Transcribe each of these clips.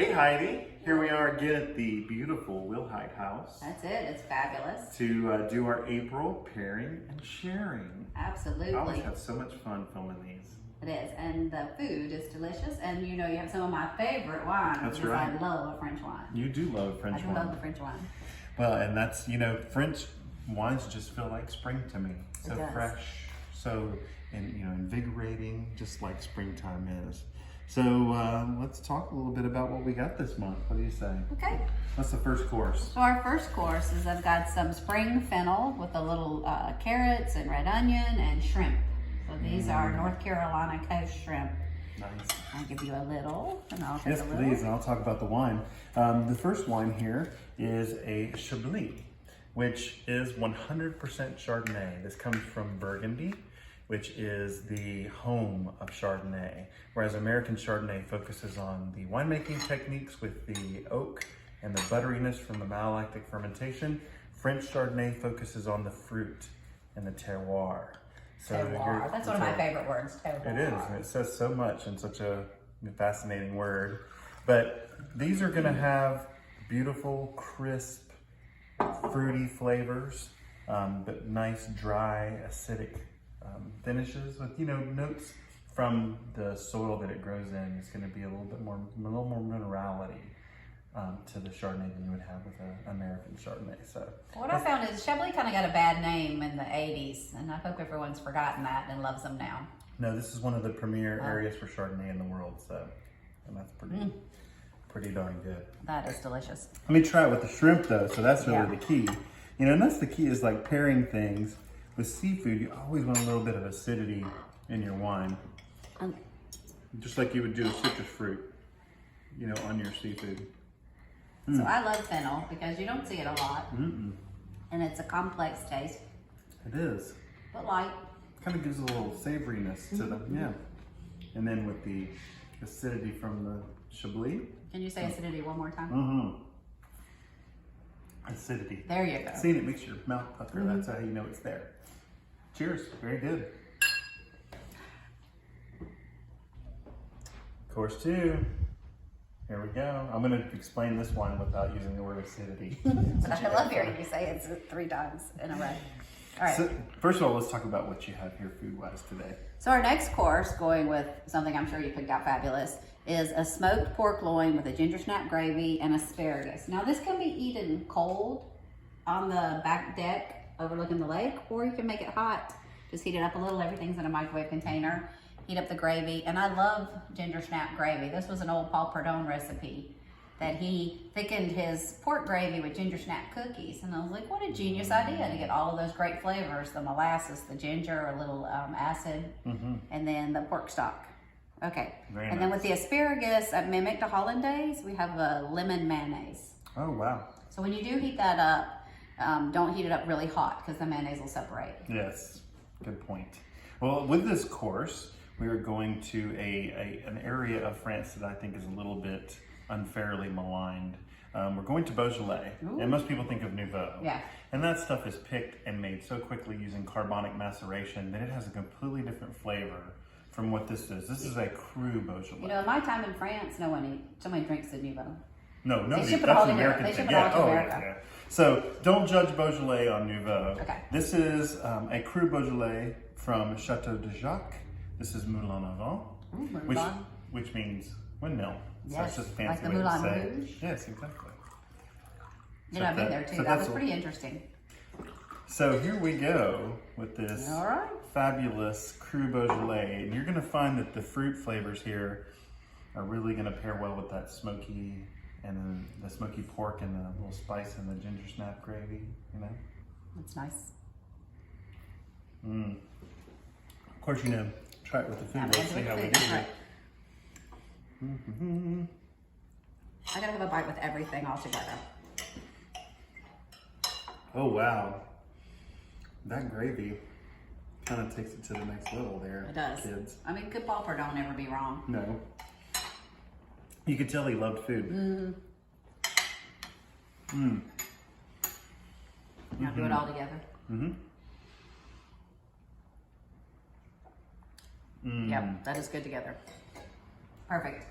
Hey Heidi, here we are again at the beautiful Wilhite House That's it. It's fabulous. to do our April pairing and sharing. Absolutely. I always have so much fun filming these. It is. And the food is delicious. And you know, you have some of my favorite wines. That's because right. I love a French wine. You do love French I wine. do love the French wine. Well, and that's, you know, French wines just feel like spring to me. So It does. fresh, so invigorating, just like springtime is. So let's talk a little bit about what we got this month. What do you say? Okay. What's the first course? So our first course is I've got some spring fennel with a little carrots and red onion and shrimp. So these are North Carolina coast shrimp. Nice. I'll give you a little, and I'll take Yes, a little. please, and I'll talk about the wine. The first wine here is a Chablis, which is 100% Chardonnay. This comes from Burgundy, which is the home of Chardonnay, whereas American Chardonnay focuses on the winemaking techniques with the oak and the butteriness from the malolactic fermentation. French Chardonnay focuses on the fruit and the terroir. So Terroir. That's one of my favorite words. Terroir. it is, and it says so much in such a fascinating word. But these are gonna have beautiful, crisp, fruity flavors, but nice, dry, acidic finishes with, you know, notes from the soil that it grows in. It's gonna be a little more minerality to the Chardonnay than you would have with an American Chardonnay. So What I found is Chablis kind of got a bad name in the 80s, and I hope everyone's forgotten that and loves them now. no, this is one of the premier areas for Chardonnay in the world. So, and that's pretty darn good. That is delicious. Let me try it with the shrimp though. So that's really Yeah. the key. You know, and that's the key is like pairing things with seafood. You always want a little bit of acidity in your wine. Just like you would do a citrus fruit, you know, on your seafood. So I love fennel because you don't see it a lot, and it's a complex taste, It is. but light. Kind of gives a little savoriness to them, yeah. And then with the acidity from the Chablis. Can you say acidity one more time? Acidity. There you go. Seeing it makes your mouth pucker. That's how you know it's there. Cheers. Very good. Course two. Here we go. I'm going to explain this wine without using the word acidity. I love hearing you say it 3 times in a row. All right. So, first of all, let's talk about what you have here food-wise today. So our next course, going with something I'm sure you picked out fabulous, is a smoked pork loin with a ginger snap gravy and asparagus. Now this can be eaten cold on the back deck overlooking the lake, or you can make it hot. Just heat it up a little. Everything's in a microwave container. Heat up the gravy, and I love ginger snap gravy. This was an old Paul Perdone recipe that he thickened his pork gravy with ginger snap cookies. And I was like, what a genius idea to get all of those great flavors, the molasses, the ginger, a little acid, and then the pork stock. Okay, Very and then nice. with the asparagus, I mimicked a hollandaise. We have a lemon mayonnaise. Oh, wow. So when you do heat that up, don't heat it up really hot because the mayonnaise will separate. Yes, good point. Well, with this course, we are going to an area of France that I think is a little bit unfairly maligned. We're going to Beaujolais, and most people think of Nouveau. Yeah. And that stuff is picked and made so quickly using carbonic maceration that it has a completely different flavor from what this is. This is a cru Beaujolais. You know, in my time in France, somebody drinks the Nouveau. No, They that's ship it an all to American Europe. They thing. ship it all Yeah, to oh, America. yeah. So don't judge Beaujolais on Nouveau. Okay. This is a cru Beaujolais from Chateau de Jacques. This is Moulin Avant, Moulin. which means windmill. So Yes, it's just a like fancy the way to Moulin say. Rouge. Yes, exactly. You know, I've been there too. so That that's was pretty interesting. So here we go with this All right. fabulous cru Beaujolais, and you're going to find that the fruit flavors here are really going to pair well with that smoky and then the smoky pork and the little spice and the ginger snap gravy. You know. That's nice. Of course, you know, try it with the food. Yeah, Let's with see how we food, do. right. I gotta have a bite with everything all together. Oh wow, that gravy kind of takes it to the next level there. It does. Kids. I mean, good Paul Perdone never be wrong. No. You could tell he loved food. Now do it all together. Yep, that is good together. Perfect.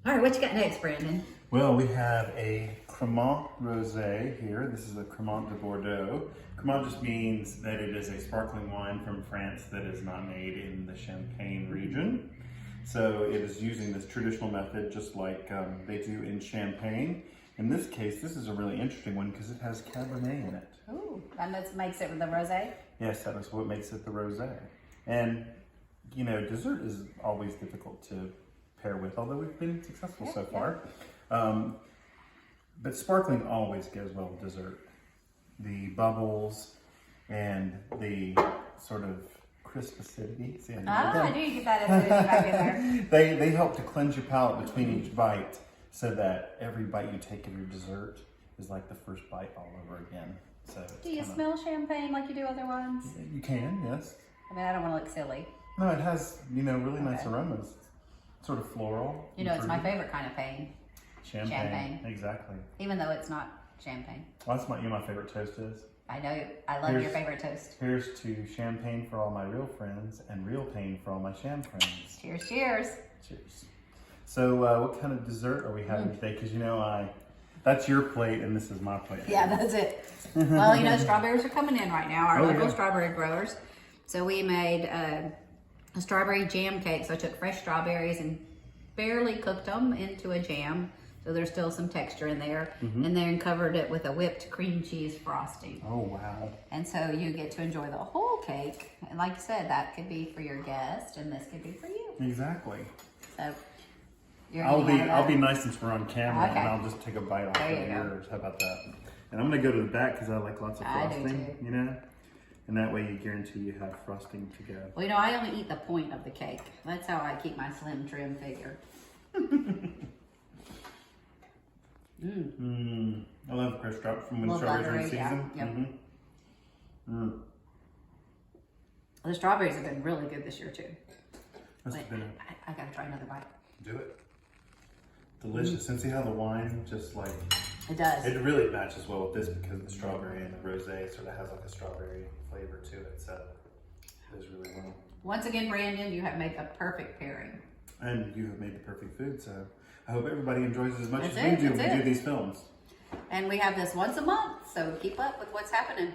All right, what you got next, Brandon? Well, we have a Cremant Rosé here. This is a Cremant de Bordeaux. Cremant just means that it is a sparkling wine from France that is not made in the Champagne region. So it is using this traditional method just like they do in Champagne. In this case, this is a really interesting one because it has Cabernet in it. Ooh, that makes it the rosé. Yes, that is what makes it the rosé. And, you know, dessert is always difficult to pair with, although we've been successful so far. But sparkling always goes well with dessert. The bubbles and the sort of crisp acidity. See, I knew you get that acidity back in there. they help to cleanse your palate between each bite so that every bite you take of your dessert is like the first bite all over again. So Do you smell champagne like you do other wines? You can, yes. I mean, I don't want to look silly. No, it has, you know, really nice aromas. Sort of floral. You know, it's my favorite kind of pain. Champagne. Exactly. Even though it's not champagne. Well, that's my favorite toast is. I know, I love your favorite toast. Here's to champagne for all my real friends and real pain for all my sham friends. Cheers, cheers. Cheers. So what kind of dessert are we having today? Because you know, that's your plate and this is my plate. Yeah, that's it. Well, you know, strawberries are coming in right now, our local strawberry growers. So we made a strawberry jam cake. So I took fresh strawberries and barely cooked them into a jam. So there's still some texture in there. And then covered it with a whipped cream cheese frosting. Oh, wow. And so you get to enjoy the whole cake. And like you said, that could be for your guest and this could be for you. Exactly. So you're I'll be nice since we're on camera Okay. and I'll just take a bite off There of you go. yours. How about that? And I'm gonna go to the back because I like lots of I do frosting, too. you know? And that way you guarantee you have frosting to go. Well, you know, I only eat the point of the cake. That's how I keep my slim, trim figure. I love Crisp Drop from when Little strawberries are in buttery, yeah, season. yep. The strawberries have been really good this year too. Must Wait, have been I gotta try another bite. do it. Delicious. And see how the wine just like, It does. it really matches well with this because the strawberry and the rosé sort of has like a strawberry flavor to it. So it does really well. Once again, Brandon, you have made the perfect pairing. And you have made the perfect food. So I hope everybody enjoys it as much That's as we it, do when that's we it. do these films. And we have this once a month, so keep up with what's happening.